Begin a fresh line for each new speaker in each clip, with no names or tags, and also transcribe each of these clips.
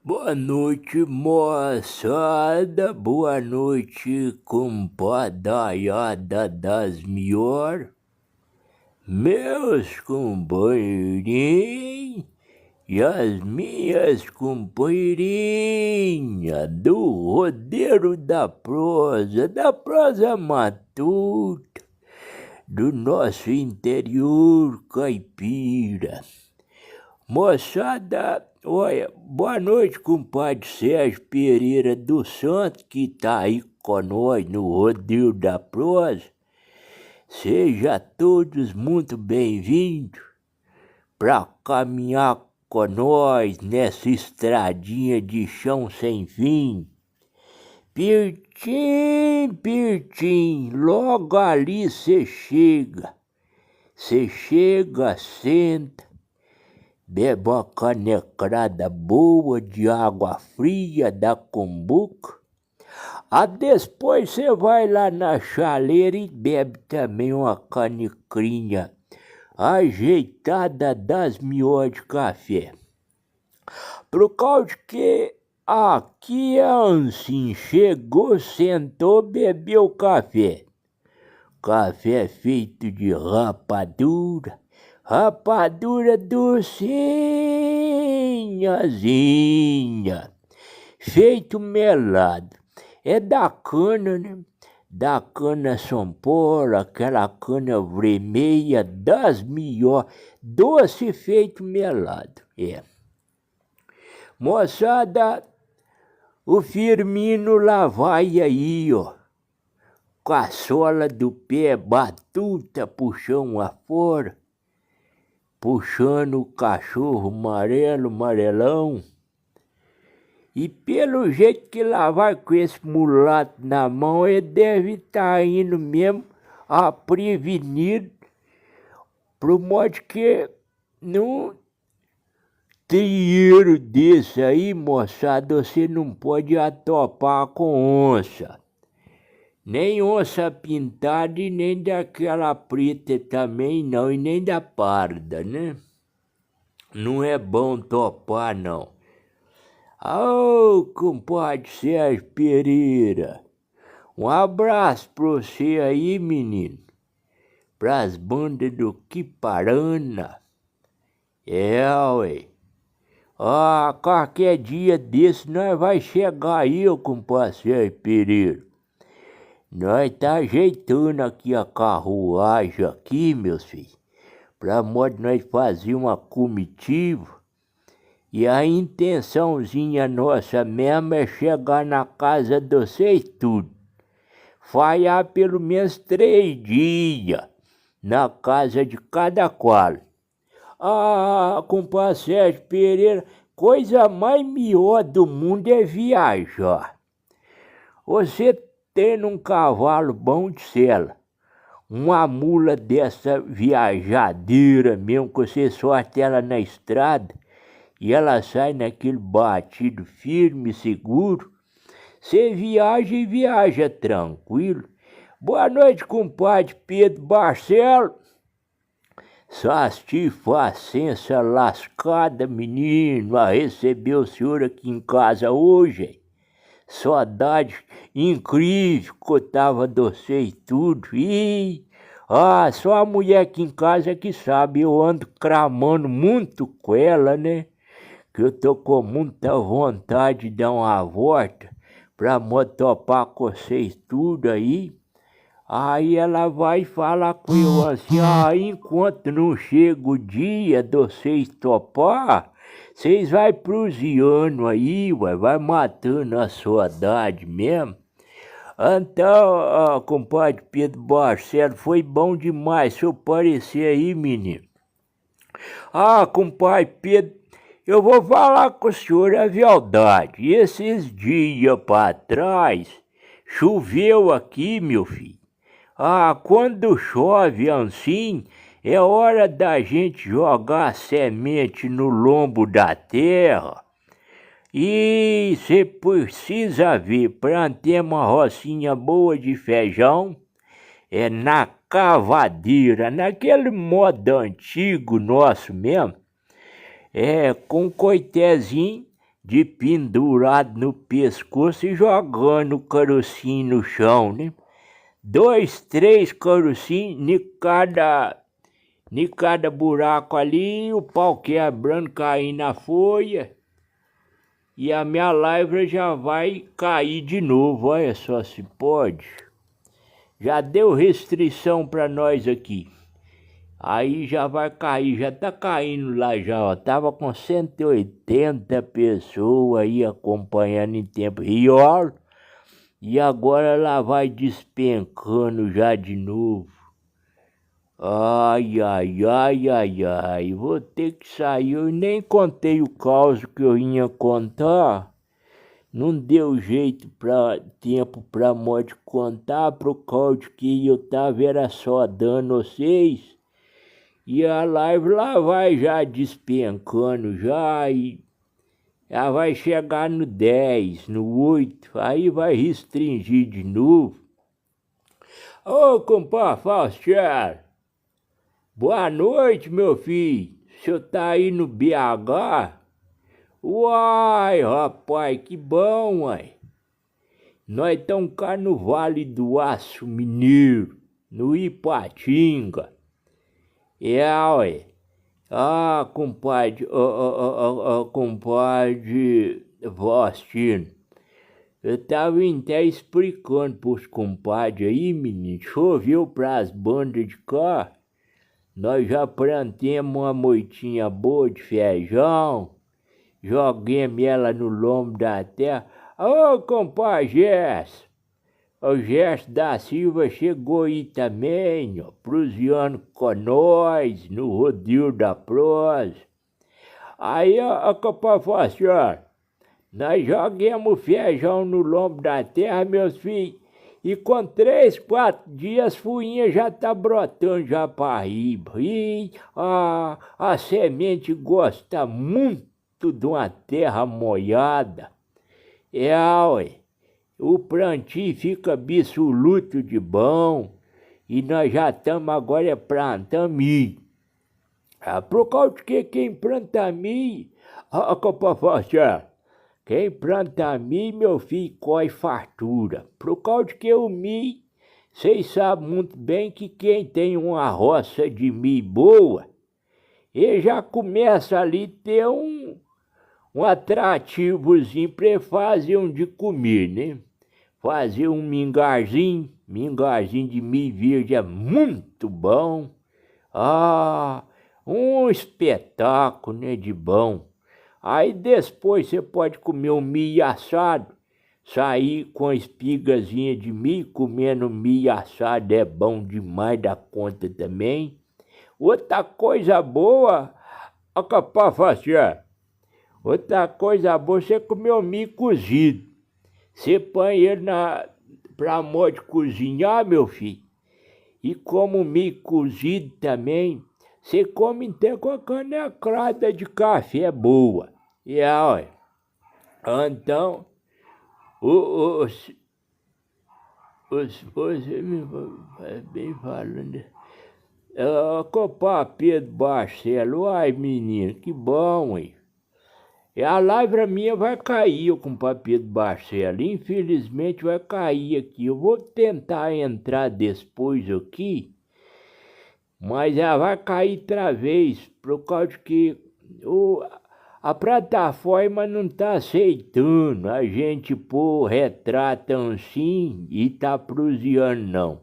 Boa noite, moçada. Boa noite, compadaiada das melhor. Meus companheirinhos e as minhas companheirinhas do rodeiro da prosa matuta, do nosso interior caipira. Moçada, olha, boa noite, compadre Sérgio Pereira dos Santos, que tá aí com nós no Rodeio da Prosa. Sejam todos muito bem-vindos para caminhar com nós nessa estradinha de chão sem fim. Pertinho, pertinho, logo ali você chega. Você chega, senta, bebe uma canecrada boa de água fria da Cumbuca. Depois você vai lá na chaleira e bebe também uma canecrinha ajeitada das melhores de café. Por causa que aqui a Ansim chegou, sentou, bebeu café. Café feito de rapadura docinhazinha, feito melado. É da cana, né? Da cana São Paulo, aquela cana vermelha das melhores, doce feito melado, é. Moçada, o Firmino lá vai aí, ó, com a sola do pé batuta pro chão afora, puxando o cachorro amarelão. E pelo jeito que lá vai com esse mulato na mão, ele deve estar indo mesmo a prevenido, pro modo que num trieiro desse aí, moçada, você não pode atopar com onça. Nem onça pintada e nem daquela preta também não, e nem da parda, né? Não é bom topar, não. Compadre Sérgio Pereira, um abraço pra você aí, menino. Pras bandas do Quiparana. É, ué. Qualquer dia desse nós vai chegar aí, ô compadre Sérgio Pereira. Nós tá ajeitando aqui a carruagem aqui, meus filhos, pra modo nós fazer uma comitiva. E a intençãozinha nossa mesmo é chegar na casa de vocês tudo. Falhar pelo menos 3 dias na casa de cada qual. Compadre Sérgio Pereira, coisa mais melhor do mundo é viajar. Você tendo um cavalo bom de sela, uma mula dessa viajadeira mesmo, que você sorte ela na estrada, e ela sai naquele batido firme e seguro, você viaja e viaja tranquilo. Boa noite, compadre Pedro Barcelo. Sasti facença lascada, menino, a receber o senhor aqui em casa hoje. Saudade incrível que eu tava de você e tudo. Só a mulher aqui em casa que sabe, eu ando cramando muito com ela, né? Que eu tô com muita vontade de dar uma volta pra topar com vocês tudo aí. Aí ela vai falar com eu assim, enquanto não chega o dia de vocês topar, vocês vai prusiando aí, vai matando a saudade mesmo. Então, compadre Pedro Barcelo, foi bom demais se eu aparecer aí, menino. Compadre Pedro, eu vou falar com o senhor a verdade. Esses dias para trás, choveu aqui, meu filho. Quando chove assim, é hora da gente jogar semente no lombo da terra. E você precisa ver, para ter uma rocinha boa de feijão, é na cavadeira, naquele modo antigo nosso mesmo, com coitezinho de pendurado no pescoço e jogando o carocinho no chão, né? 2, 3 carocinhos em cada buraco ali, o pau quebrando, caindo na folha. E a minha live já vai cair de novo, olha só se pode. Já deu restrição para nós aqui. Aí já vai cair, já tá caindo lá já, ó. Tava com 180 pessoas aí acompanhando em tempo real. E agora ela vai despencando já de novo. Ai, ai, ai, ai, ai, vou ter que sair. Eu nem contei o caos que eu ia contar. Não deu tempo pra morte contar, por causa que eu tava era só dando vocês. E a live lá vai já despencando já, e já vai chegar no 10, no 8, aí vai restringir de novo. Ô, compadre Faustino, boa noite, meu filho. O senhor tá aí no BH? Uai, rapaz, que bom, uai. Nós estamos cá no Vale do Aço Mineiro, no Ipatinga. Ué. Ah, compadre, compadre Faustino. Eu tava até explicando pros compadres aí, menino. Choveu pras bandas de cá. Nós já plantemos uma moitinha boa de feijão. Joguemos ela no lombo da terra. Ô, compadre Gerson. O Gerson da Silva chegou aí também, ó, proseando com nós, no rodízio da prosa. Aí, ó, compadre Faustino, nós jogamos feijão no lombo da terra, meus filhos, e com 3, 4 dias as fuinhas já tá brotando já para riba. E a semente gosta muito de uma terra molhada. Ué. O plantio fica absoluto de bom. E nós já estamos agora plantando milho. Por causa de que quem planta milho... Quem planta milho, meu filho, colhe fartura. Por causa de que o milho... Vocês sabem muito bem que quem tem uma roça de milho boa... Ele já começa ali a ter um atrativozinho para fazer de comer, né? Fazer um mingarzinho de milho verde é muito bom. Ah, um espetáculo, né, de bom. Aí depois você pode comer um milho assado, sair com a espigazinha de milho, comendo milho assado é bom demais da conta também. Outra coisa boa, outra coisa boa, você comer o milho cozido. Você põe ele pra modo de cozinhar, meu filho. E como milho cozido também, você come até com a canecada de café boa. E olha, então, você me bem falando. Compadre Pedro Barcelo, ai menino, que bom, hein? E a live minha vai cair, compadre Pedro Barcelo. Infelizmente vai cair aqui. Eu vou tentar entrar depois aqui, mas ela vai cair outra vez, por causa que a plataforma não está aceitando a gente pôr retrato assim e tá proseando, não.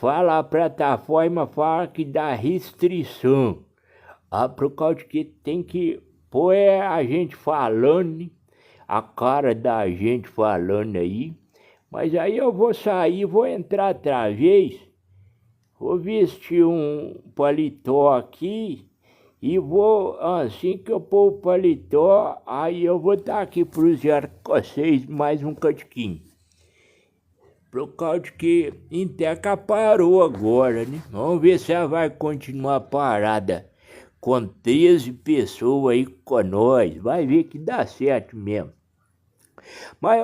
A plataforma fala que dá restrição. Por causa que tem que pôr a gente falando, a cara da gente falando aí. Mas aí eu vou sair, vou entrar outra vez, vou vestir um paletó aqui e vou, assim que eu pôr o paletó, aí eu vou estar aqui proseando com vocês mais um catiquinho. Por causa de que Inteca parou agora, né? Vamos ver se ela vai continuar parada com 13 pessoas aí com nós. Vai ver que dá certo mesmo. Mas,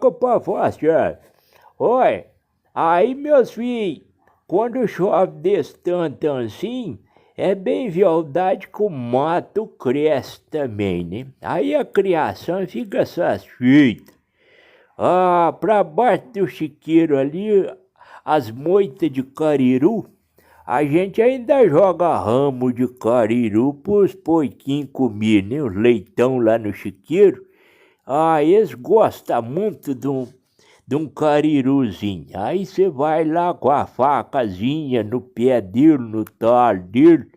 compadre Faustino, olha, aí meus filhos, quando chove desse tanto assim, É bem verdade que o mato cresce também, né? Aí a criação fica satisfeita. Ah, pra baixo do chiqueiro ali, as moitas de cariru, a gente ainda joga ramo de cariru pros porquinhos comer, né? Os leitão lá no chiqueiro. Ah, eles gostam muito de um cariruzinho. Aí você vai lá com a facazinha no pé dele, no talho dele,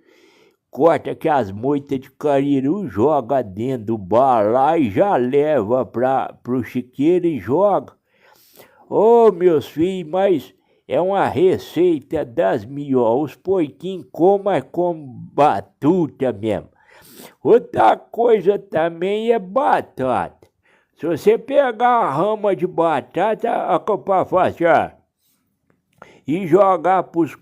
corta aquelas moitas de cariru, joga dentro do balai e já leva pro chiqueiro e joga. Ô, meus filhos, mas é uma receita das melhores. Os porquinhos comem como batuta mesmo. Outra coisa também é batata. Se você pegar a rama de batata, a copa fácil, e jogar pros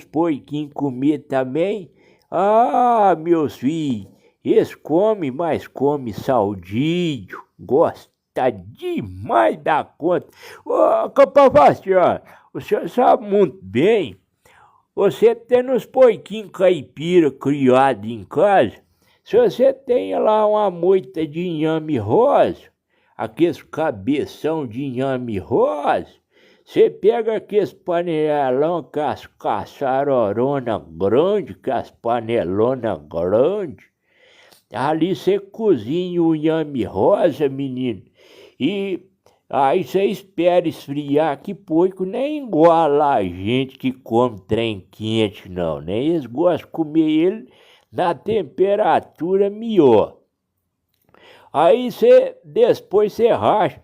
porquinhos comer também, ah, meus filhos, eles comem, mas comem saudinho, gosta demais da conta. Ô, copa fácil, o senhor sabe muito bem, você tendo os porquinhos caipira criados em casa, se você tem lá uma moita de inhame rosa, aqueles cabeção de inhame rosa, você pega aqueles panelão com as caçaroronas grandes, com as panelonas grandes, ali você cozinha o inhame rosa, menino, e aí você espera esfriar, que porco nem iguala a gente que come trem quente não, né? Eles gostam de comer ele na temperatura melhor. Aí depois você racha.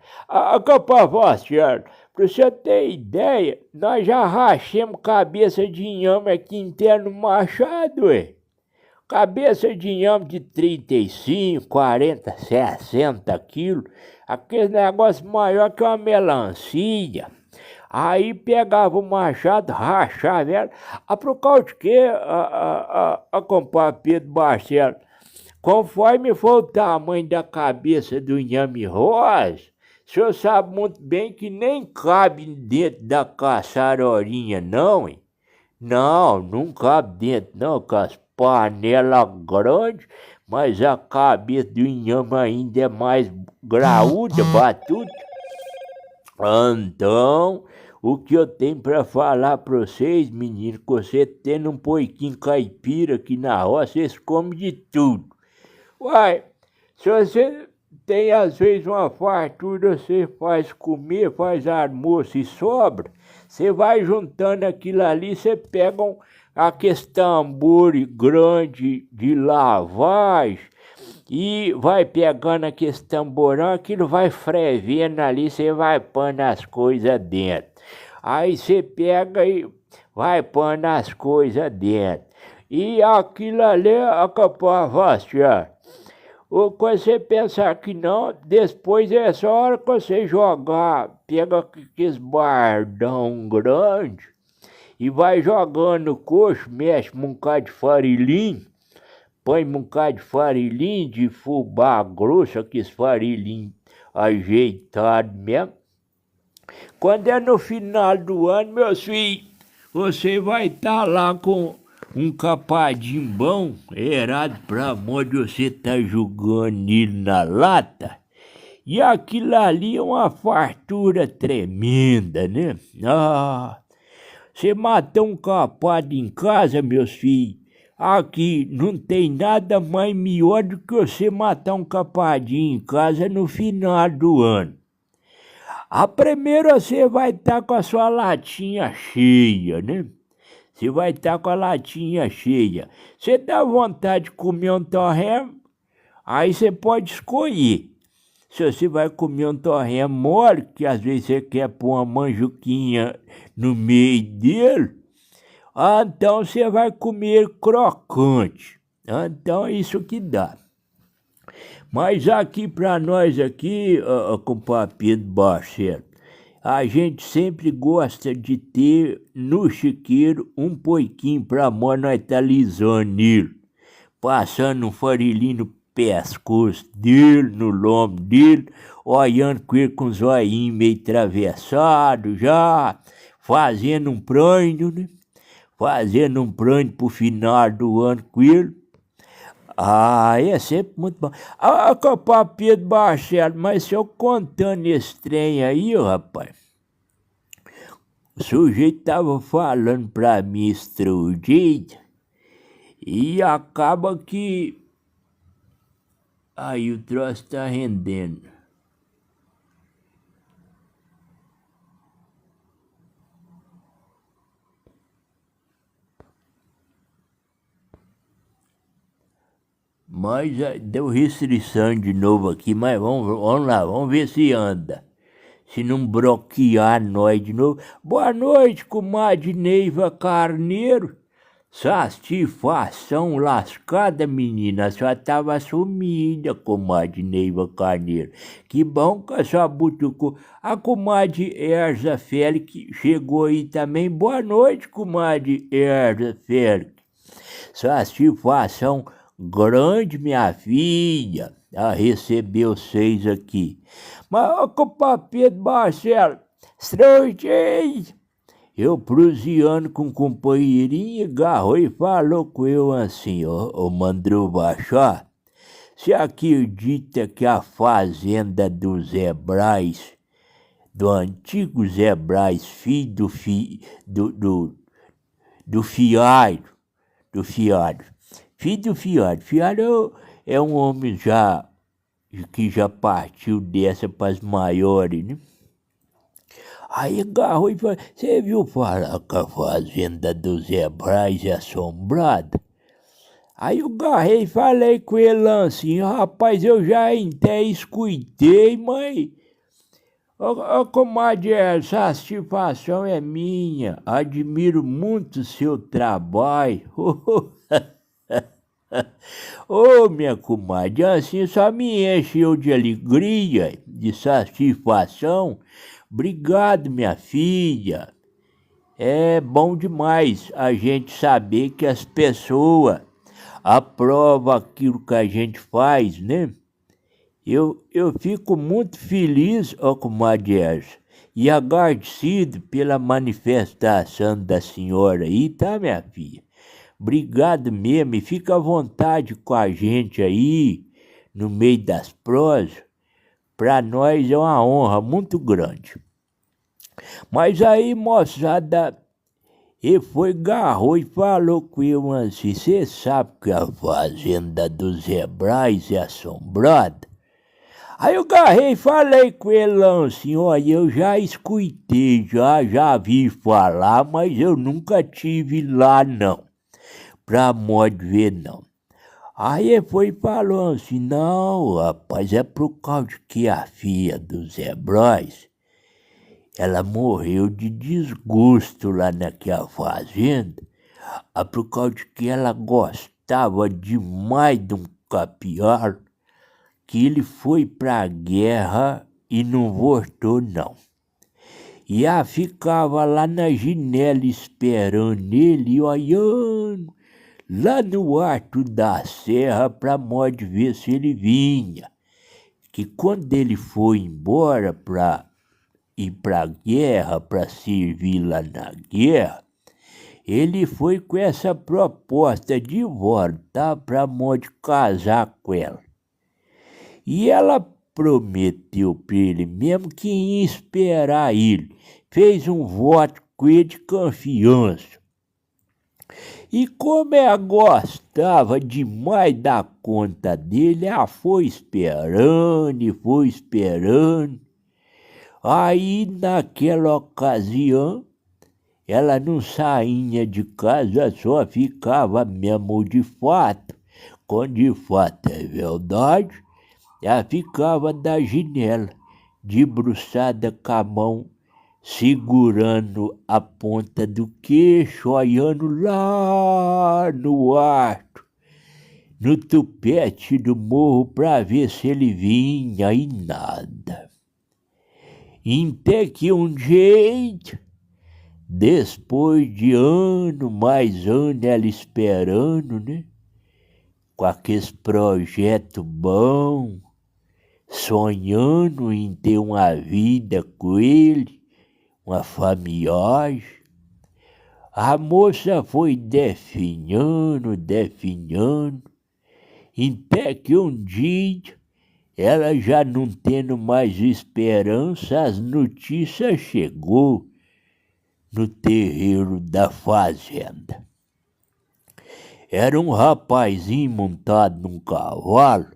Capavastiano, pra você ter ideia, nós já rachamos cabeça de inhame aqui inteiro no machado, ué. Cabeça de inhame de 35, 40, 60 quilos. Aquele negócio maior que uma melancia. Aí pegava o machado, rachava ela. Por causa de quê, compadre Pedro Barcelos? Conforme for o tamanho da cabeça do inhame rosa, o senhor sabe muito bem que nem cabe dentro da caçarorinha, não, hein? Não cabe dentro, não, com as panelas grandes, mas a cabeça do inhame ainda é mais graúda, batuta. Então, o que eu tenho para falar para vocês, menino, que você tendo um porquinho caipira aqui na roça, vocês comem de tudo. Uai, se você tem às vezes uma fartura, você faz comer, faz almoço e sobra, você vai juntando aquilo ali, você pega aqueles tambores grandes de lavagem e vai pegando aqueles tamborão, aquilo vai fervendo ali, você vai pondo as coisas dentro. Aí você pega e vai pondo as coisas dentro. E aquilo ali é capaz, ou quando você pensar que não, depois é só a hora que você jogar, pega aqueles bardão grande e vai jogando no coxo, mexe um bocado de farinha, põe um bocado de farinha de fubá grosso, aqueles farinha ajeitado mesmo. Quando é no final do ano, meus filhos, você vai estar lá com um capadinho bom, errado pra onde você tá jogando ele na lata. E aquilo ali é uma fartura tremenda, né? Você matou um capado em casa, meus filhos. Aqui não tem nada mais melhor do que você matar um capadinho em casa no final do ano. A primeira você vai estar com a sua latinha cheia, né? Você vai estar com a latinha cheia. Você dá vontade de comer um torré, aí você pode escolher. Se você vai comer um torré mole, que às vezes você quer pôr uma manjuquinha no meio dele, então você vai comer crocante. Então é isso que dá. Mas aqui para nós aqui, compadre Pedro Barcelos, a gente sempre gosta de ter no chiqueiro um porquinho para nós tá lisando ele, passando um farelinho no pescoço dele, no lombo dele, olhando com ele com os olhinhos meio atravessados já, fazendo um pranho, né? fazendo um plano pro final do ano com ele. Ah, é sempre muito bom. Pedro Marcelo, mas se eu contando esse trem aí, ó, rapaz, o sujeito tava falando pra mim outro dia e acaba que aí o troço tá rendendo. Mas deu restrição de novo aqui, mas vamos lá, vamos ver se anda. Se não bloquear nós de novo. Boa noite, comadre Neiva Carneiro. Satisfação lascada, menina. A senhora tava sumida, comadre Neiva Carneiro. Que bom que a senhora butucou. A comadre Erza Félix chegou aí também. Boa noite, comadre Erza Félix. Satisfação grande, minha filha, a receber vocês aqui. Mas, compadre Pedro Marcelo, estranhei. Eu, prusiano com companheirinho, agarrou e falou com eu assim, ó, mandou baixar. Você acredita que a fazenda do Zé Brás, do antigo Zé Brás, filho do Fialho, filho do Fialho é um homem que já partiu dessa para as maiores, né? Aí agarrou e falou, você viu falar que a fazenda do Zé Brás é assombrada? Aí eu agarrei e falei com ele assim, rapaz, eu já até escutei, mas... comadre, essa satisfação é minha, admiro muito o seu trabalho. Ô, minha comadre, assim só me encheu de alegria, de satisfação. Obrigado, minha filha. É bom demais a gente saber que as pessoas aprovam aquilo que a gente faz, né? Eu fico muito feliz, ó, comadre Erza, e agradecido pela manifestação da senhora aí, tá, minha filha? Obrigado mesmo, e fica à vontade com a gente aí, no meio das prosas. Para nós é uma honra muito grande. Mas aí, moçada, ele foi, agarrou e falou com eu assim, você sabe que a fazenda do Zé Brás é assombrada? Aí eu agarrei e falei com ele assim, olha, eu já escutei, já vi falar, mas eu nunca tive lá não, pra modo de ver não. Aí ele foi e falou assim, não, rapaz, é por causa que a filha do Zé Brás, ela morreu de desgosto lá naquela fazenda, por causa de que ela gostava demais de um capial, que ele foi pra guerra e não voltou não. E ela ficava lá na janela esperando ele, olhando lá no alto da serra pra modo ver se ele vinha. Que quando ele foi embora pra ir pra guerra, pra servir lá na guerra, ele foi com essa proposta de voltar pra modo casar com ela. E ela prometeu para ele mesmo que ia esperar ele. Fez um voto com ele de confiança. E como ela gostava demais da conta dele, ela foi esperando e foi esperando. Aí, naquela ocasião, ela não saía de casa, só ficava mesmo de fato. Quando de fato é verdade, ela ficava da janela, debruçada com a mão, segurando a ponta do queixo, olhando lá no alto, no tupete do morro, para ver se ele vinha e nada. Até que um jeito, depois de ano, mais ano, ela esperando, né? Com aqueles projetos bons, sonhando em ter uma vida com ele, uma família. A moça foi definhando, até que um dia, ela já não tendo mais esperança, as notícias chegou no terreiro da fazenda. Era um rapazinho montado num cavalo,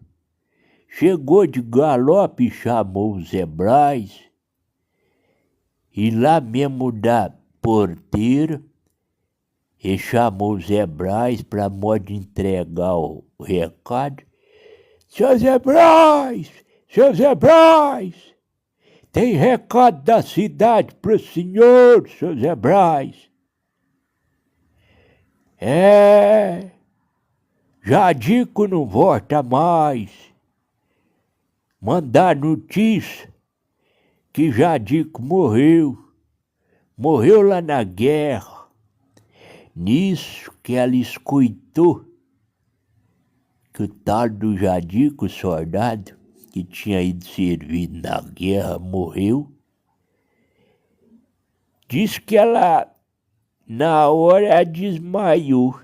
chegou de galope e chamou o Zé Brás, e lá mesmo da porteira, ele chamou o Zé Brás para modo entregar o recado. Seu Zé Brás, tem recado da cidade para o senhor, seu Zé Brás. Jadico não volta mais. Mandar notícia que Jadico morreu lá na guerra. Nisso que ela escutou que o tal do Jadico, o soldado, que tinha ido servir na guerra, morreu. Diz que ela, na hora, desmaiou.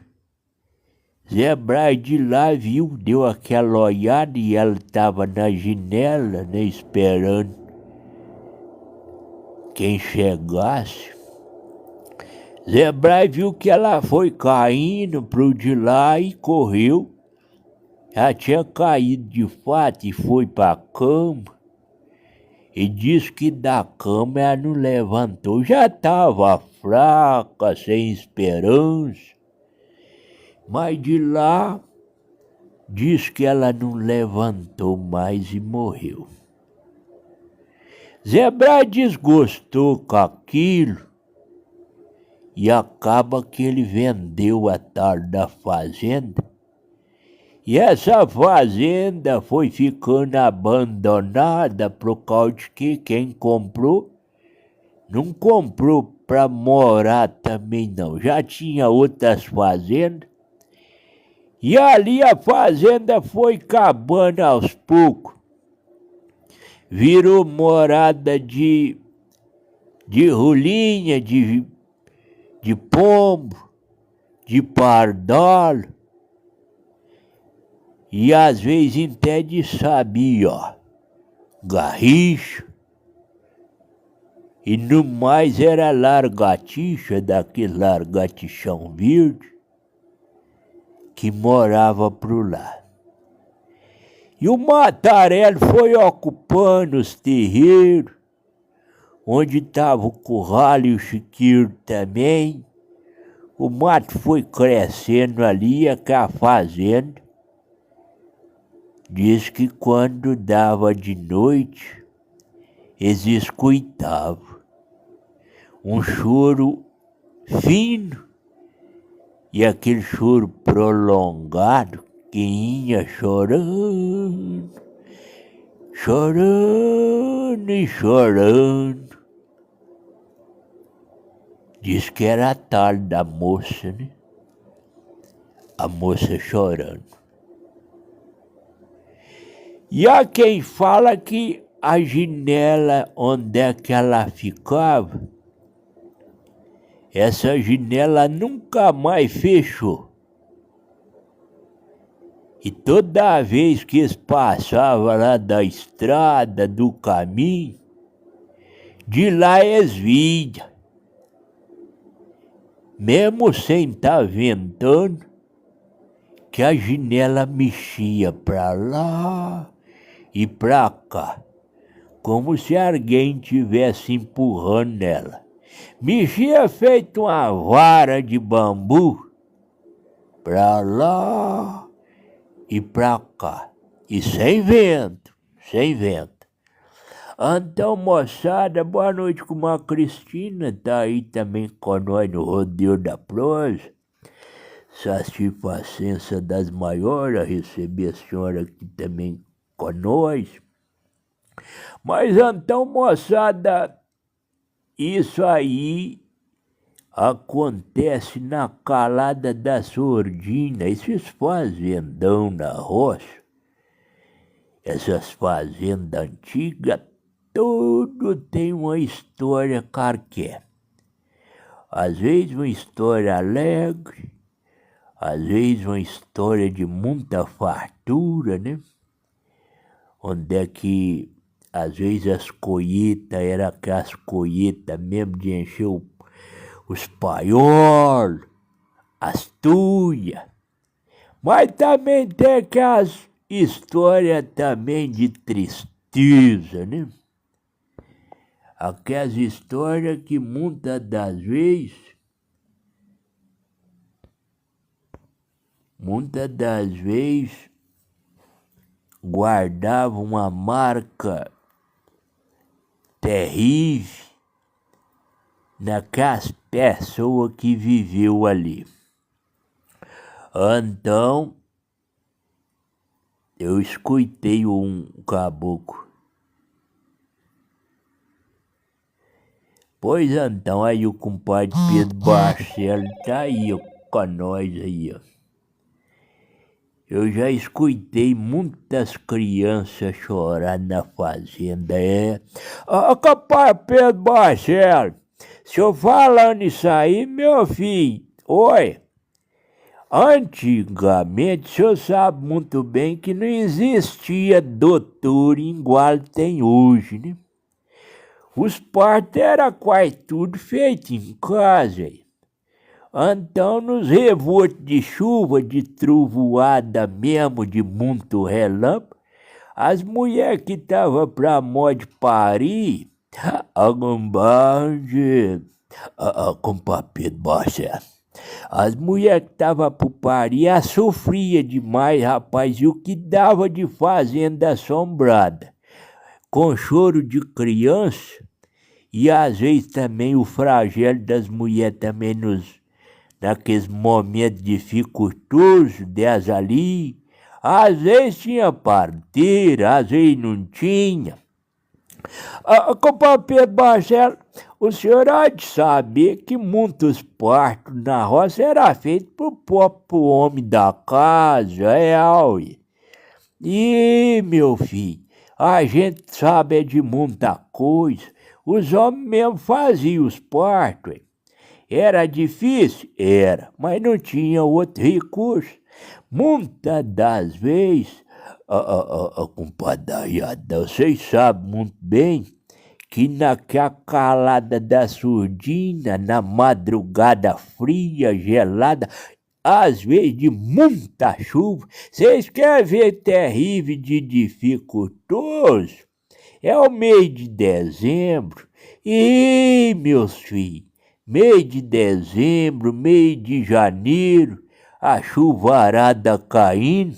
Zé Brás de lá viu, deu aquela olhada e ela estava na janela, né, esperando quem chegasse. Zé Brás viu que ela foi caindo pro de lá e correu. Ela tinha caído de fato e foi para a cama. E disse que da cama ela não levantou, já estava fraca, sem esperança. Mas de lá, diz que ela não levantou mais e morreu. Zé Brás desgostou com aquilo e acaba que ele vendeu a tal da fazenda. E essa fazenda foi ficando abandonada por causa de que quem comprou, não comprou para morar também não. Já tinha outras fazendas. E ali a fazenda foi acabando aos poucos. Virou morada de rolinha, de pombo, de pardal. E às vezes até de sabia, garricho. E no mais era largatixa, daquele largatichão verde, que morava por lá. E o Matarelli foi ocupando os terreiros, onde estava o curral e o chiqueiro também. O mato foi crescendo ali, que a fazenda. Diz que quando dava de noite, eles escutavam um choro fino e aquele choro prolongado que ia chorando, chorando e chorando. Diz que era a tal da moça, né? A moça chorando. E há quem fala que a janela onde é que ela ficava, essa janela nunca mais fechou. E toda vez que eles passavam lá da estrada, do caminho, de lá eles viam. Mesmo sem estar ventando, que a janela mexia para lá e para cá, como se alguém estivesse empurrando nela. Mexia feito uma vara de bambu para lá e para cá, e sem vento. Então, moçada, boa noite com a Cristina, tá aí também com nós no Rodeio da Prosa. Satisfação das maiores a receber a senhora aqui também com nós. Mas então, moçada, isso aí acontece na calada da sordina, esses fazendão na roça, essas fazendas antigas, tudo tem uma história qualquer. Às vezes uma história alegre, às vezes uma história de muita fartura, né? Onde é que às vezes as colheitas eram aquelas colheitas mesmo de encher os paiolos, as tuias. Mas também tem aquelas histórias também de tristeza, né? Aquelas histórias que muitas das vezes guardavam uma marca terrível naquelas pessoas que viveu ali. Então, eu escutei um caboclo. Pois então, aí o compadre Pedro Barcelo tá aí, ó, com nós aí, ó. Eu já escutei muitas crianças chorar na fazenda, é. Compadre Pedro Barcelo, senhor falando isso aí, meu filho, oi. Antigamente, o senhor sabe muito bem que não existia doutor igual tem hoje, né? Os partos eram quase tudo feito em casa. Então, nos revoltos de chuva, de trovoada mesmo, de muito relâmpago, as mulheres que estavam para morte parir, com papel de bocha. As mulheres que estavam para parir, sofria demais, rapaz, e o que dava de fazenda assombrada, com choro de criança, e às vezes também o flagelo das mulheres também naqueles momentos dificultosos delas ali. Às vezes tinha parteira, às vezes não tinha. Compadre Pedro Barcelo, o senhor há de saber que muitos partos na roça eram feitos por próprio homem da casa, ué. E, meu filho, a gente sabe de muita coisa. Os homens mesmo faziam os partos. Era difícil? Era, mas não tinha outro recurso. Muitas das vezes, compadre, vocês sabem muito bem que naquela calada da surdina, na madrugada fria, gelada, às vezes de muita chuva, vocês querem ver terrível de dificultoso? É o mês de dezembro. E, meus filhos, mês de dezembro, mês de janeiro, a chuvarada caindo,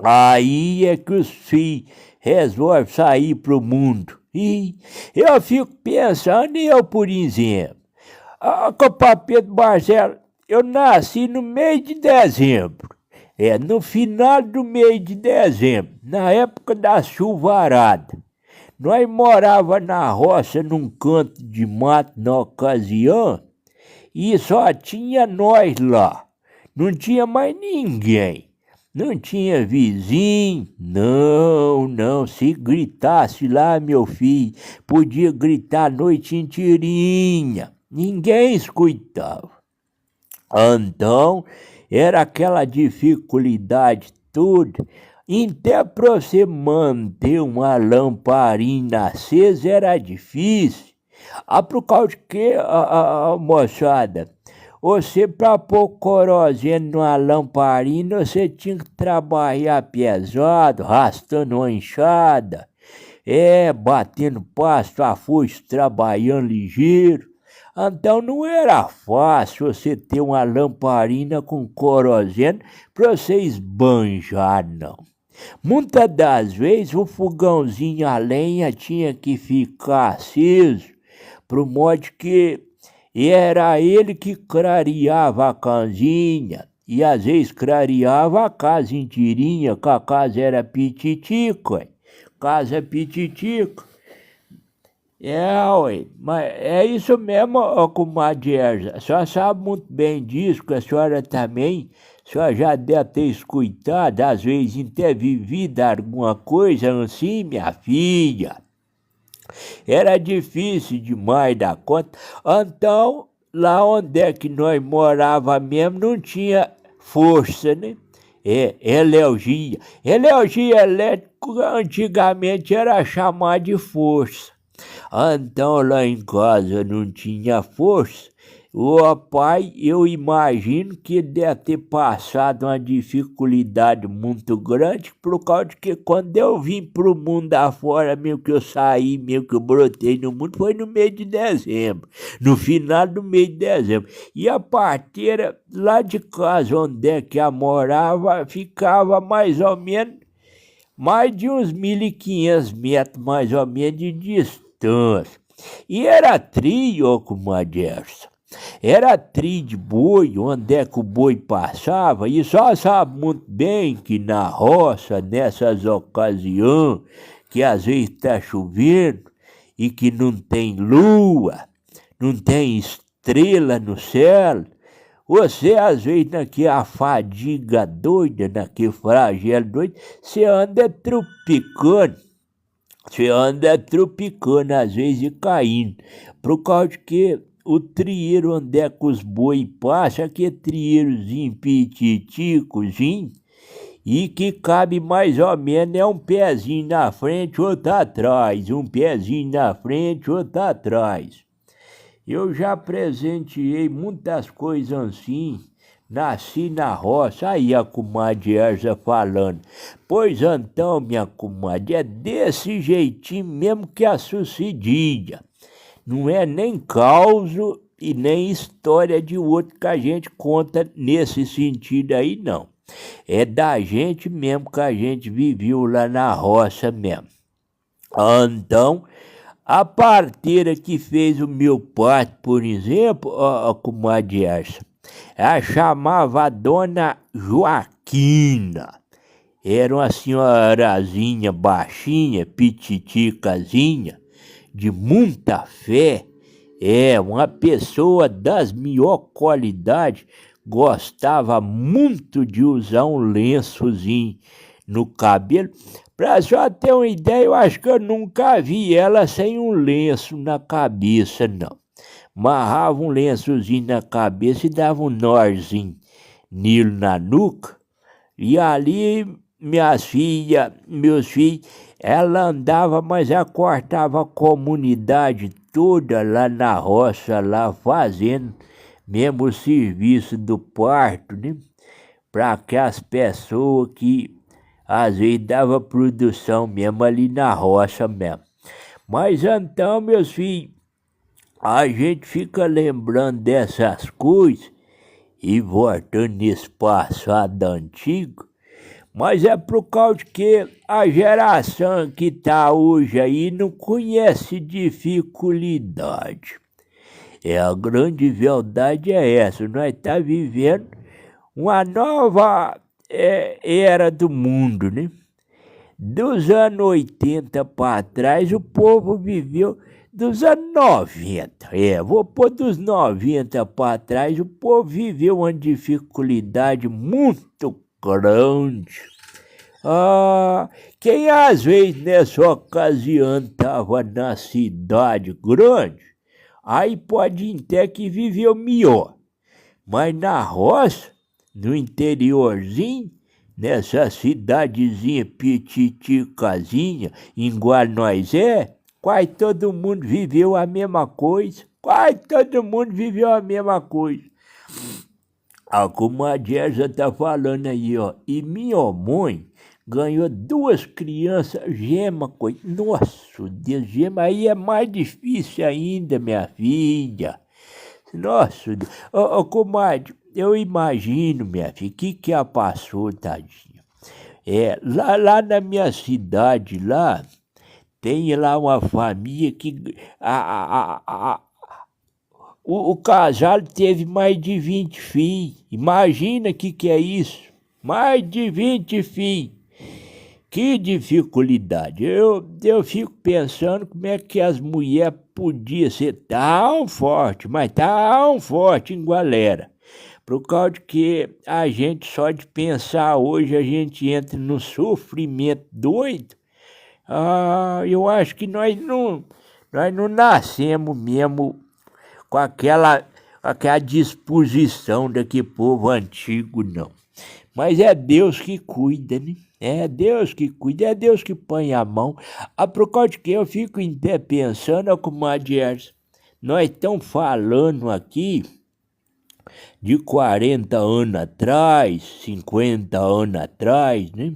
aí é que os filhos resolvem sair pro mundo. E eu fico pensando, eu, por exemplo, compadre Pedro Barcelo, eu nasci no mês de dezembro. No final do mês de dezembro, na época da chuvarada. Nós morava na roça, num canto de mato na ocasião, e só tinha nós lá. Não tinha mais ninguém. Não tinha vizinho. Não. Se gritasse lá, meu filho, podia gritar a noite inteirinha. Ninguém escutava. Então, era aquela dificuldade toda. Até para você manter uma lamparina acesa era difícil. Por causa de que, moçada? Você, para pôr querosene numa lamparina, você tinha que trabalhar pesado, arrastando uma enxada, batendo pasto a foice, trabalhando ligeiro. Então não era fácil você ter uma lamparina com querosene para você esbanjar, não. Muitas das vezes o fogãozinho a lenha tinha que ficar aceso, pro modo que era ele que clareava a casinha, e às vezes clareava a casa inteirinha, que a casa era pititico, casa pititico. Mas é isso mesmo, comadre Erza. A senhora sabe muito bem disso, que a senhora também, a senhora já deve ter escutado, às vezes até vivido alguma coisa assim, minha filha. Era difícil demais da conta. Então, lá onde é que nós morava mesmo não tinha força, né? Energia. Energia elétrica antigamente era chamada de força. Então lá em casa não tinha força. O pai, eu imagino que deve ter passado uma dificuldade muito grande, por causa de que quando eu vim pro mundo afora, mesmo que eu saí, mesmo que eu brotei no mundo, foi no mês de dezembro, no final do mês de dezembro. E a parteira lá de casa, onde é que ela morava, ficava mais ou menos, mais de uns 1.500 metros, mais ou menos, de distância. E era trio, comadre. Era trilho de boi, onde é que o boi passava, e só sabe muito bem que na roça, nessas ocasiões, que às vezes está chovendo e que não tem lua, não tem estrela no céu, você às vezes naquela fadiga doida, naquele flagelo doido, você anda tropicando. Você anda tropicando às vezes e caindo, por causa que o trieiro onde é que os boi passam, aquele trieirozinho pititicozinho, e que cabe mais ou menos, é um pezinho na frente, outro atrás, um pezinho na frente, outro atrás. Eu já presenteei muitas coisas assim, nasci na roça, aí a comadre Erza falando. Pois então, minha comadre, é desse jeitinho mesmo que a sucedida. Não é nem causo e nem história de outro que a gente conta nesse sentido aí, não. É da gente mesmo que a gente viveu lá na roça mesmo. Então, a parteira que fez o meu parto, por exemplo, a comadre Erza, ela chamava a Dona Joaquina. Era uma senhorazinha baixinha, pititicazinha, de muita fé. Uma pessoa das melhores qualidades, gostava muito de usar um lençozinho no cabelo. Pra só ter uma ideia, eu acho que eu nunca vi ela sem um lenço na cabeça, não. Amarrava um lençozinho na cabeça e dava um norzinho nilo na nuca. E ali, minhas filhas, meus filhos, ela andava, mas ela cortava a comunidade toda lá na roça, lá fazendo mesmo o serviço do parto, né? Para aquelas pessoas que às vezes dava produção mesmo ali na roça mesmo. Mas então, meus filhos, a gente fica lembrando dessas coisas e voltando nesse passado antigo, mas é por causa que a geração que está hoje aí não conhece dificuldade. A grande verdade é essa, nós estamos vivendo uma nova era do mundo, né? Dos anos 80 para trás, o povo viveu dos anos 90. Vou pôr dos 90 para trás, o povo viveu uma dificuldade muito grande. Quem às vezes nessa ocasião estava na cidade grande, aí pode até que viveu melhor. Mas na roça, no interiorzinho, nessa cidadezinha pititicazinha, igual nós quase todo mundo viveu a mesma coisa. Quase todo mundo viveu a mesma coisa. A comadre Erza tá falando aí, ó. E minha mãe ganhou 2 crianças gema, coisa. Nossa, Deus, gema aí é mais difícil ainda, minha filha. Nossa, comadre, eu imagino, minha filha, o que ela passou, tadinha. Lá na minha cidade, lá, tem lá uma família que o casal teve mais de 20 filhos. Imagina o que é isso. Mais de 20 filhos. Que dificuldade. Eu fico pensando como é que as mulheres podiam ser tão fortes, mas tão fortes em galera. Por causa de que a gente, só de pensar hoje, a gente entra no sofrimento doido. Eu acho que nós não nascemos mesmo com aquela aquela disposição daquele povo antigo, não. Mas é Deus que cuida, né? É Deus que cuida, é Deus que põe a mão. Por causa de que eu fico até pensando, comadre Erza, nós estamos falando aqui de 40 anos atrás, 50 anos atrás, né?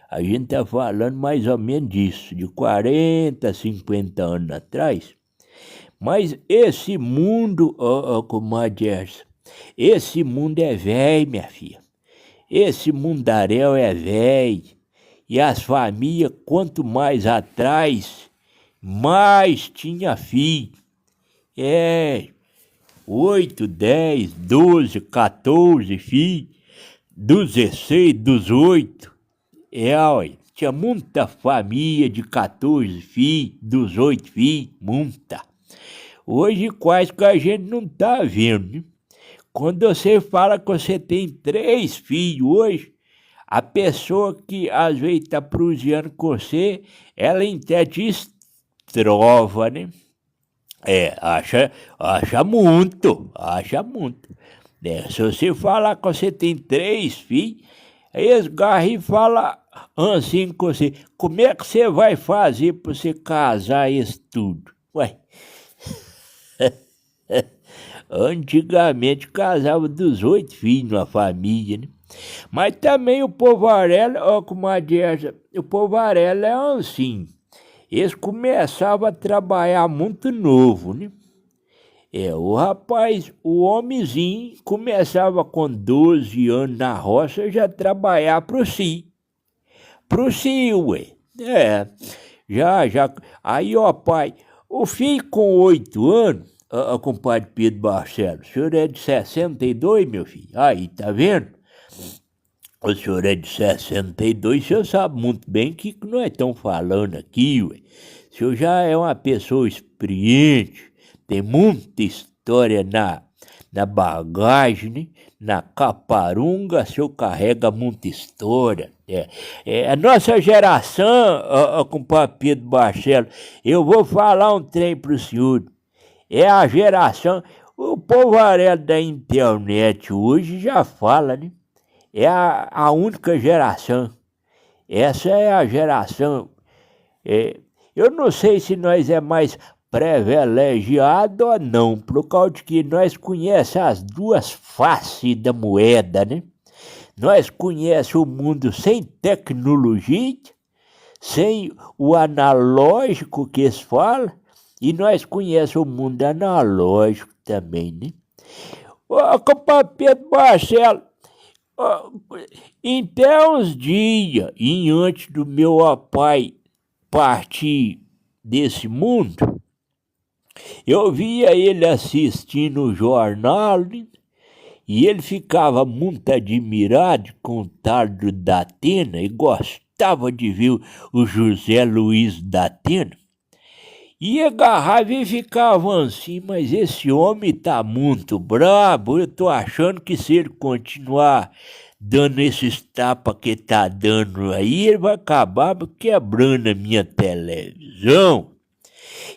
A gente está falando mais ou menos disso, de 40, 50 anos atrás. Mas esse mundo, comadre Erza, esse mundo é velho, minha filha. Esse mundaréu é velho. E as famílias, quanto mais atrás, mais tinha filho. 8, 10, 12, 14 filhos, 16, 18. Olha, tinha muita família de 14 filhos, 18 filhos, muita. Hoje quase que a gente não tá vendo, né? Quando você fala que você tem 3 filhos hoje, a pessoa que às vezes está proseando com você, ela até te estrova, né? Acha muito. Se você falar que você tem 3 filhos, aí eles garram e falam assim com você, como é que você vai fazer para você casar isso tudo? Ué, antigamente casava 18 filhos numa família, né? Mas também o povarela, comadre Erza, o povarela é assim. Eles começavam a trabalhar muito novo, né? O rapaz, o homenzinho, começava com 12 anos na roça já trabalhar pro si. Pro si, ué. Já. Aí, pai, o filho com 8 anos, compadre Pedro Barcelos, o senhor é de 62, meu filho? Aí, tá vendo? O senhor é de 62, o senhor sabe muito bem o que nós estamos falando aqui, ué. O senhor já é uma pessoa experiente, tem muita história na bagagem, né? Na caparunga, o senhor carrega muita história. A nossa geração, compadre Pedro Barcelos, eu vou falar um trem pro senhor. É a geração, o povarelo da internet hoje já fala, né? É a única geração. Essa é a geração. Eu não sei se nós é mais privilegiado ou não, por causa de que nós conhecemos as duas faces da moeda, né? Nós conhecemos o mundo sem tecnologia, sem o analógico que eles falam, e nós conhecemos o mundo analógico também, né? Compadre Pedro Marcelo, então uns dias, antes do meu pai partir desse mundo, eu via ele assistindo o jornal, né? E ele ficava muito admirado com o tal do Datena e gostava de ver o José Luiz Datena. E agarrava e ficava assim, mas esse homem tá muito brabo, eu tô achando que se ele continuar dando esses tapas que tá dando aí, ele vai acabar quebrando a minha televisão.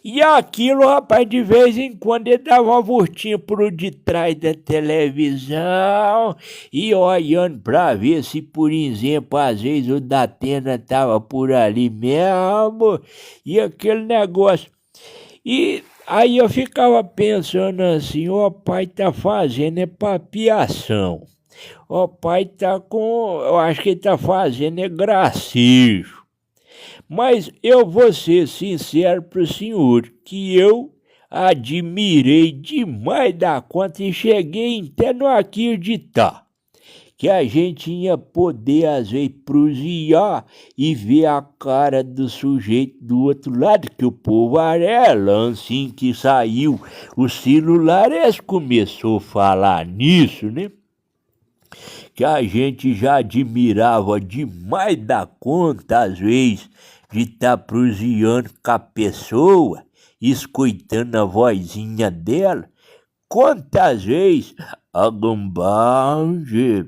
E aquilo, rapaz, de vez em quando ele dava uma voltinha por de trás da televisão e olhando pra ver se, por exemplo, às vezes o Datena tava por ali mesmo e aquele negócio. E aí eu ficava pensando assim, o pai tá fazendo papiação. O pai tá eu acho que ele tá fazendo gracejo. Mas eu vou ser sincero pro senhor, que eu admirei demais da conta e cheguei até não acreditar que a gente ia poder, às vezes, prosear e ver a cara do sujeito do outro lado, que o povo arela, assim que saiu o celular, eles começou a falar nisso, né? Que a gente já admirava demais da conta, às vezes, de estar proseando com a pessoa, escutando a vozinha dela. Quantas vezes a Gambage,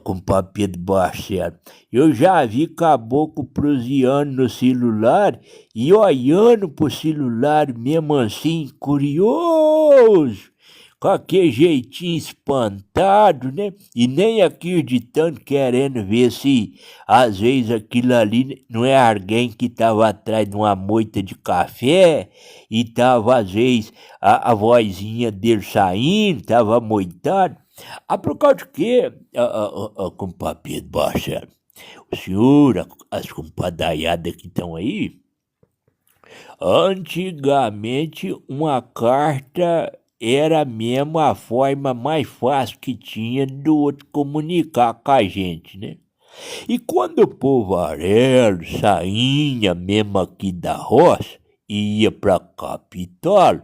compadre Pedro Barcelos, eu já vi caboclo proseando no celular e olhando pro celular mesmo assim, curioso, com aquele jeitinho espantado, né? E nem acreditando, querendo ver se às vezes aquilo ali não é alguém que estava atrás de uma moita de café e tava às vezes a vozinha dele saindo, tava moitado. Por causa de quê, compadre Pedro Barcelo? O senhor, as compadaiadas que estão aí, antigamente uma carta era mesmo a forma mais fácil que tinha do outro comunicar com a gente, né? E quando o povarelo saía mesmo aqui da roça e ia pra capital,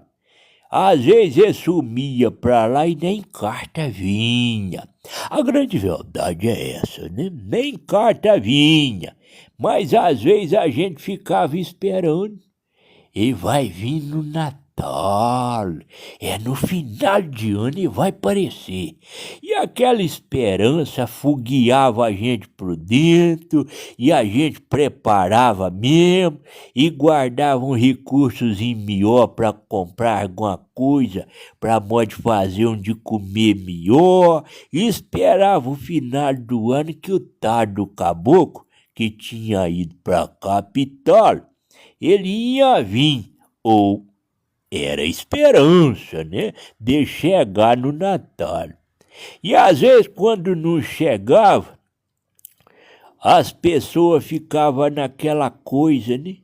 às vezes ele sumia pra lá e nem carta vinha. A grande verdade é essa, né? Nem carta vinha. Mas às vezes a gente ficava esperando. E vai vir no Natal. É no final de ano e vai aparecer. E aquela esperança fogueava a gente por dentro, e a gente preparava mesmo, e guardava um recursos em melhor para comprar alguma coisa, para nós fazer um de comer melhor, e esperava o final do ano que o tal do caboclo, que tinha ido para a capital, ele ia vir, ou era esperança, né, de chegar no Natal. E às vezes, quando não chegava, as pessoas ficavam naquela coisa, né,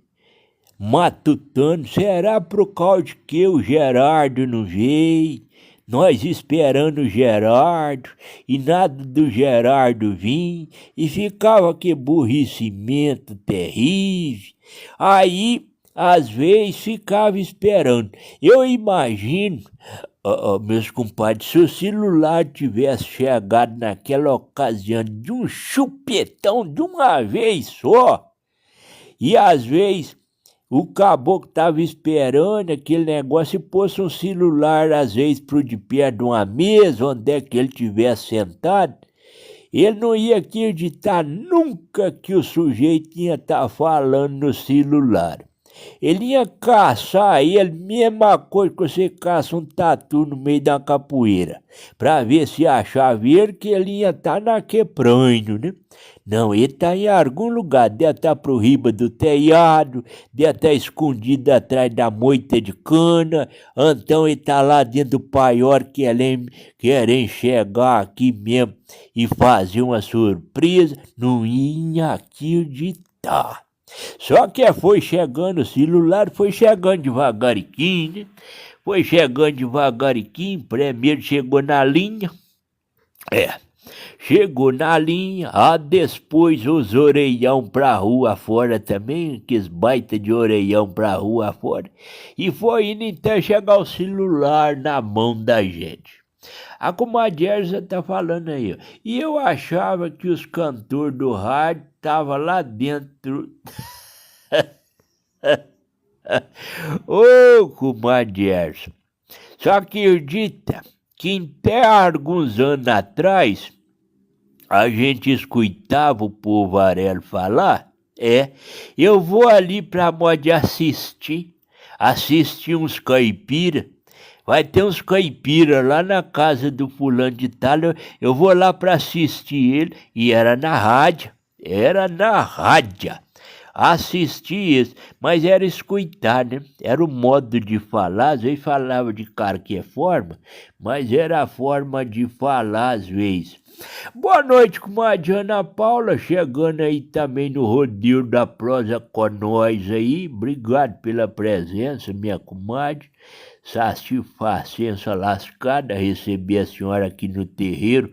matutando, será por causa de que o Gerardo não veio? Nós esperando o Gerardo, e nada do Gerardo vir, e ficava que aborrecimento terrível. Aí, às vezes, ficava esperando. Eu imagino, meus compadres, se o celular tivesse chegado naquela ocasião de um chupetão de uma vez só, e às vezes o caboclo estava esperando aquele negócio e pôs um celular, às vezes, pro de perto de uma mesa, onde é que ele estivesse sentado, ele não ia acreditar nunca que o sujeito ia estar falando no celular. Ele ia caçar ele, mesma coisa que você caça um tatu no meio da capoeira, para ver se achava ele, que ele ia estar naquele pranho, né? Não, ele está em algum lugar, deve estar pro riba do telhado, deve estar escondido atrás da moita de cana, então ele está lá dentro do paiol querendo chegar aqui mesmo e fazer uma surpresa, não ia acreditar. Só que foi chegando o celular, foi chegando devagariquinho, né? Foi chegando devagariquinho, primeiro chegou na linha, chegou na linha, depois os orelhão pra rua fora também, aqueles baita de orelhão pra rua fora, e foi indo até chegar o celular na mão da gente. A comadre Erza tá falando aí, ó. E eu achava que os cantores do rádio estavam lá dentro. Ô, comadre Erza, só que acredita que até alguns anos atrás a gente escutava o povarelo falar, eu vou ali pra modo assistir uns caipira. Vai ter uns caipira lá na casa do fulano de tal, eu vou lá para assistir ele, e era na rádio, assistir isso, mas era escutar, né? Era o modo de falar, às vezes falava de qualquer forma, mas era a forma de falar às vezes. Boa noite, comadre Ana Paula, chegando aí também no Rodízio da Prosa com nós aí, obrigado pela presença, minha comadre. Saci Facença lascada, receber a senhora aqui no terreiro,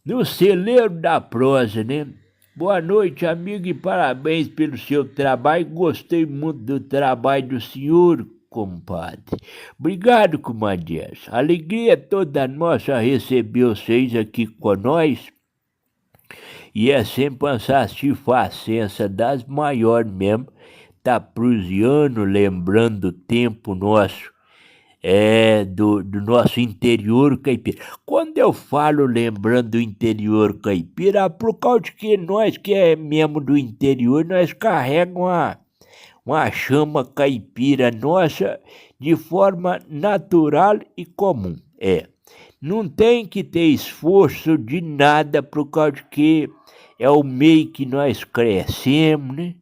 no celeiro da prosa, né? Boa noite, amigo, e parabéns pelo seu trabalho. Gostei muito do trabalho do senhor, compadre. Obrigado, comadre. Alegria toda nossa receber vocês aqui com nós. E é sempre uma satisfação das maiores mesmo, tá prusiano, lembrando o tempo nosso. Do nosso interior caipira. Quando eu falo lembrando do interior caipira, por causa de que nós que é mesmo do interior, nós carregamos uma chama caipira nossa de forma natural e comum. Não tem que ter esforço de nada por causa que é o meio que nós crescemos, né?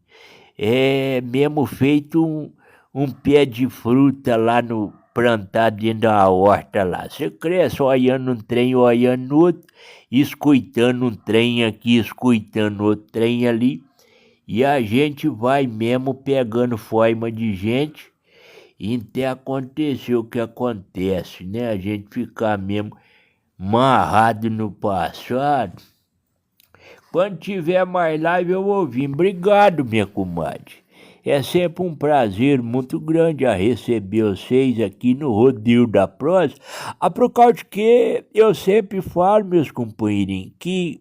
É mesmo feito um pé de fruta lá no plantado dentro da horta lá. Você cresce olhando um trem, olhando outro, escutando um trem aqui, escutando outro trem ali, e a gente vai mesmo pegando forma de gente, e até acontecer o que acontece, né? A gente ficar mesmo amarrado no passado. Quando tiver mais live eu vou vir. Obrigado, minha comadre. É sempre um prazer muito grande a receber vocês aqui no Rodil da Prosa. Por causa que eu sempre falo, meus companheirinhos, que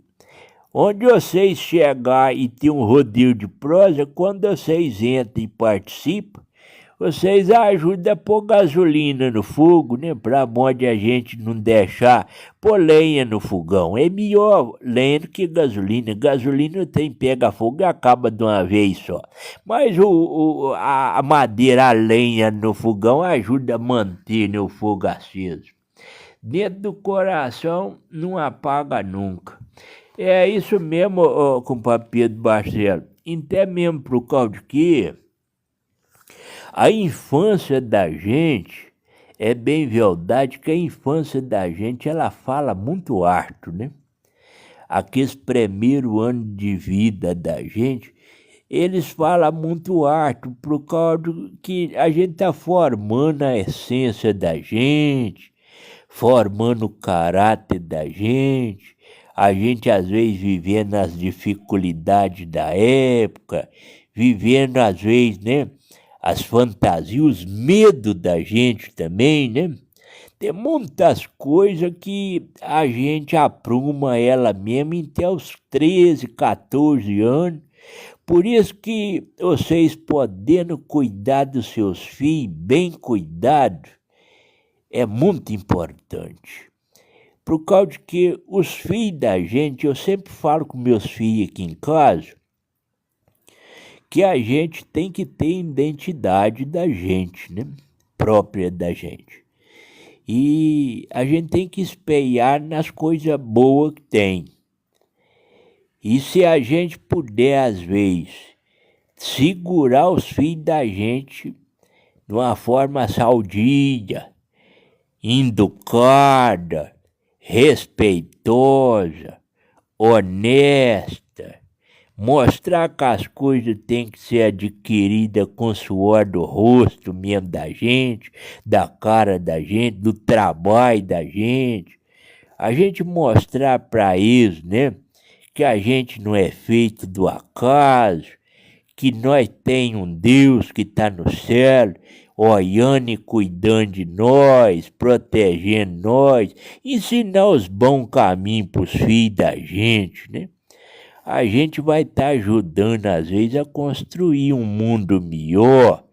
onde vocês chegar e ter um rodil de prosa, quando vocês entram e participam, vocês ajudam a pôr gasolina no fogo, né? Pra onde a gente não deixar pôr lenha no fogão. É melhor lenha do que gasolina. Gasolina tem pega fogo e acaba de uma vez só. Mas a madeira, a lenha no fogão ajuda a manter, né, o fogo aceso. Dentro do coração não apaga nunca. É isso mesmo, compadre Pedro Barcelo. Até mesmo por causa de que a infância da gente, é bem verdade que a infância da gente, ela fala muito harto, né? Aqueles primeiros anos de vida da gente, eles falam muito harto, por causa que a gente está formando a essência da gente, formando o caráter da gente, a gente às vezes vivendo as dificuldades da época, vivendo às vezes, né, as fantasias, os medos da gente também, né? Tem muitas coisas que a gente apruma ela mesmo até os 13, 14 anos. Por isso que vocês podendo cuidar dos seus filhos, bem cuidado, é muito importante. Por causa de que os filhos da gente, eu sempre falo com meus filhos aqui em casa, que a gente tem que ter identidade da gente, né? Própria da gente. E a gente tem que espelhar nas coisas boas que tem. E se a gente puder, às vezes, segurar os filhos da gente de uma forma saudia, educada, respeitosa, honesta, mostrar que as coisas têm que ser adquiridas com suor do rosto mesmo da gente, da cara da gente, do trabalho da gente. A gente mostrar para eles, né, que a gente não é feito do acaso, que nós tem um Deus que está no céu, olhando e cuidando de nós, protegendo nós, ensinar os bons caminhos para os filhos da gente, né? A gente vai estar ajudando, às vezes, a construir um mundo melhor,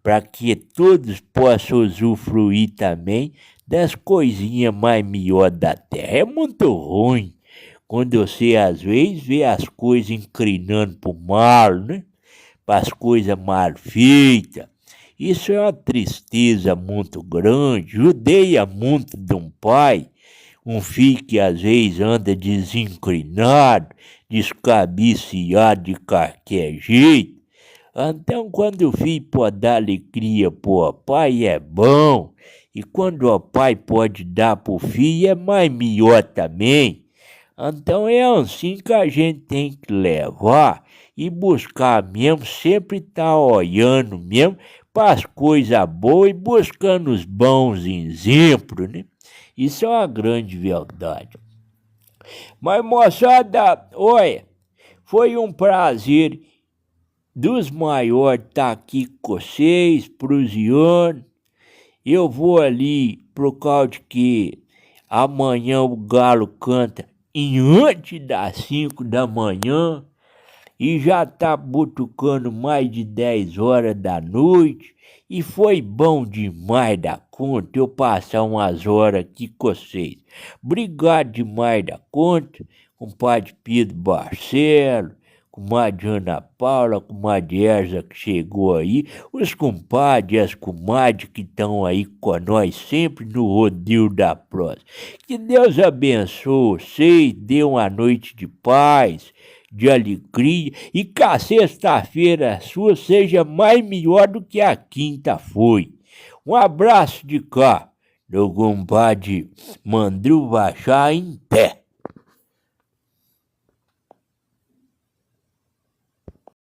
para que todos possam usufruir também das coisinhas mais melhores da terra. É muito ruim quando você, às vezes, vê as coisas inclinando para o mal, né? Para as coisas mal feitas. Isso é uma tristeza muito grande. Judeia muito de um pai, um filho que às vezes anda desinclinado, descabiciado de qualquer jeito. Então, quando o filho pode dar alegria para o pai, é bom. E quando o pai pode dar para o filho, é mais melhor também. Então, é assim que a gente tem que levar e buscar mesmo, sempre estar olhando mesmo para as coisas boas e buscando os bons exemplos, né? Isso é uma grande verdade. Mas, moçada, olha, foi um prazer dos maiores estar aqui com vocês, proseando. Eu vou ali por causa de que amanhã o galo canta antes das 5 da manhã e já está butucando mais de 10 horas da noite. E foi bom demais da conta eu passar umas horas aqui com vocês. Obrigado demais da conta, compadre Pedro Barcelo, comadre Ana Paula, comadre Erza que chegou aí, os compadres e as comadres que estão aí com nós sempre no rodeo da prosa. Que Deus abençoe vocês, dê uma noite de paz, de alegria e que a sexta-feira sua seja mais melhor do que a quinta foi. Um abraço de cá, do compadre Mandru Bachá em pé.